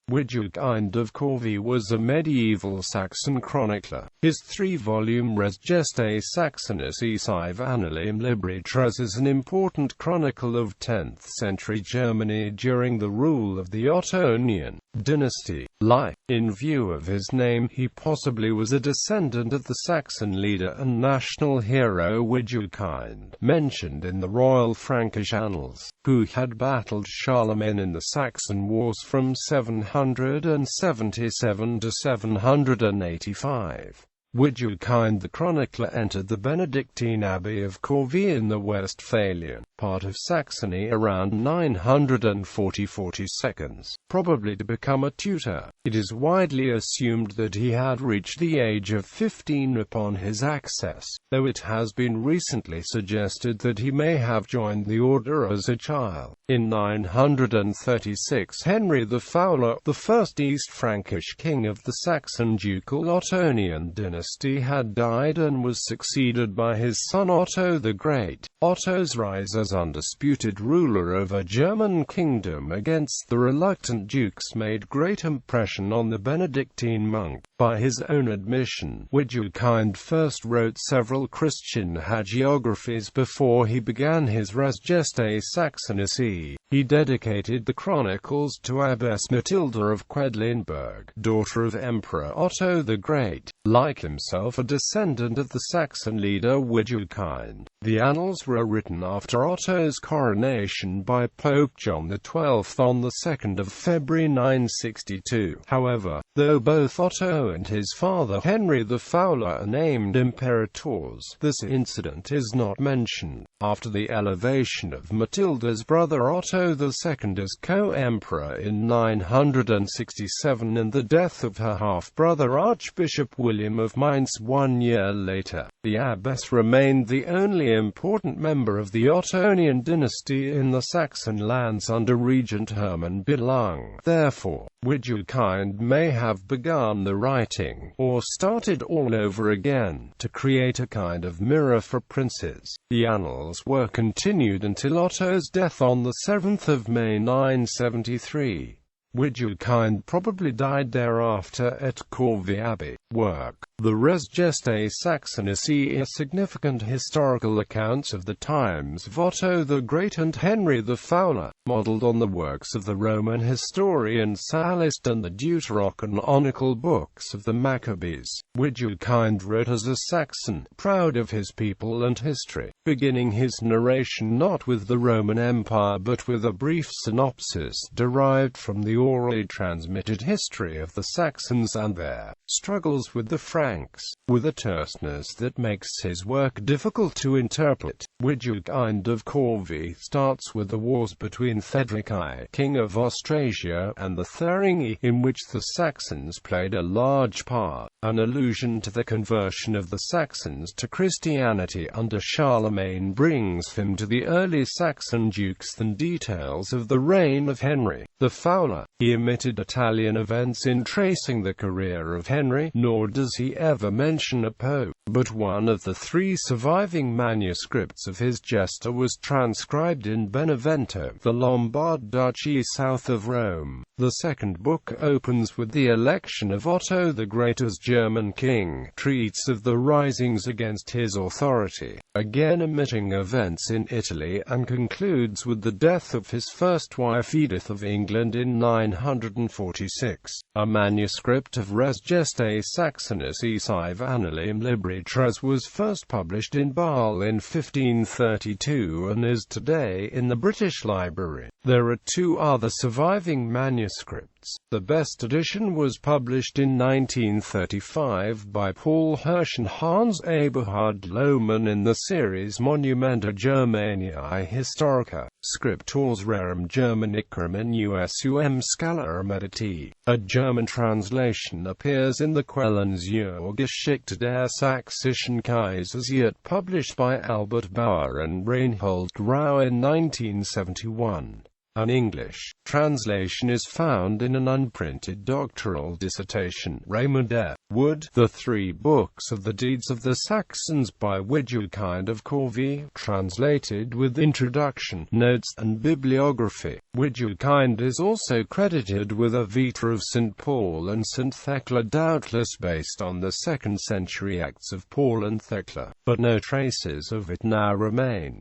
Widukind of Corvey was a medieval Saxon chronicler. His three-volume Res Gestae Saxonicae sive annalium libri is an important chronicle of 10th-century Germany during the rule of the Ottonian dynasty. In view of his name, he possibly was a descendant of the Saxon leader and national hero Widukind, mentioned in the royal Frankish annals, who had battled Charlemagne in the Saxon wars from 777 to 785. Widukind the chronicler entered the Benedictine abbey of Corvey in the Westphalian part of Saxony around 940 seconds, probably to become a tutor. It is widely assumed that he had reached the age of 15 upon his access, though it has been recently suggested that he may have joined the order as a child. In 936, Henry the Fowler, the first East Frankish king of the Saxon ducal Ottonian dynasty, had died and was succeeded by his son Otto the Great. Otto's rise as undisputed ruler of a German kingdom against the reluctant dukes made great impression on the Benedictine monk. By his own admission, Widukind first wrote several Christian hagiographies before he began his Res Gestae Saxonicae. He dedicated the chronicles to Abbess Matilda of Quedlinburg, daughter of Emperor Otto the Great, like himself a descendant of the Saxon leader Widukind. The annals were written after Otto's coronation by Pope John XII on the 2nd of February 962. However, though both Otto and his father Henry the Fowler are named imperators, this incident is not mentioned. After the elevation of Matilda's brother Otto II as co-emperor in 967 and the death of her half-brother Archbishop William of Mainz 1 year later, the abbess remained the only important member of the Ottonian dynasty in the Saxon lands under Regent Hermann Bilung. Therefore, Widukind may have begun the writing, or started all over again, to create a kind of mirror for princes. The annals were continued until Otto's death on the 7th of May 973. Widukind probably died thereafter at Corvey Abbey. The Res Gestae Saxonicae are significant historical accounts of the times of Otto the Great and Henry the Fowler, modelled on the works of the Roman historian Sallust and the Deuterocanonical books of the Maccabees. Widukind wrote as a Saxon, proud of his people and history, beginning his narration not with the Roman Empire but with a brief synopsis derived from the orally transmitted history of the Saxons and their struggles with the Franks, with a terseness that makes his work difficult to interpret. Widukind of Corvey starts with the wars between Theodoric, king of Austrasia, and the Thuringi, in which the Saxons played a large part. An allusion to the conversion of the Saxons to Christianity under Charlemagne brings him to the early Saxon dukes than details of the reign of Henry the Fowler. He omitted Italian events in tracing the career of Henry, nor does he ever mention a pope. But one of the three surviving manuscripts of his Gesta was transcribed in Benevento, the Lombard duchy south of Rome. The second book opens with the election of Otto the Great as German king, treats of the risings against his authority, again omitting events in Italy, and concludes with the death of his first wife Edith of England in 946. A manuscript of Res Gestae Saxonicae sive annalium libri was first published in Bâle in 1532 and is today in the British Library. There are two other surviving manuscripts. The best edition was published in 1935 by Paul Hirsch and Hans Eberhard Lohmann in the series Monumenta Germaniae Historica, Scriptores Rerum Germanicum in usum Scala Mediti. A German translation appears in the Quellen zur Geschichte der Sächsischen Kaiser as yet published by Albert Bauer and Reinhold Grau in 1971. An English translation is found in an unprinted doctoral dissertation, Raymond Wood, The Three Books of the Deeds of the Saxons by Widukind of Corvey, translated with introduction, notes, and bibliography. Widukind is also credited with a Vita of St. Paul and St. Thecla, doubtless based on the 2nd century Acts of Paul and Thecla, but no traces of it now remain.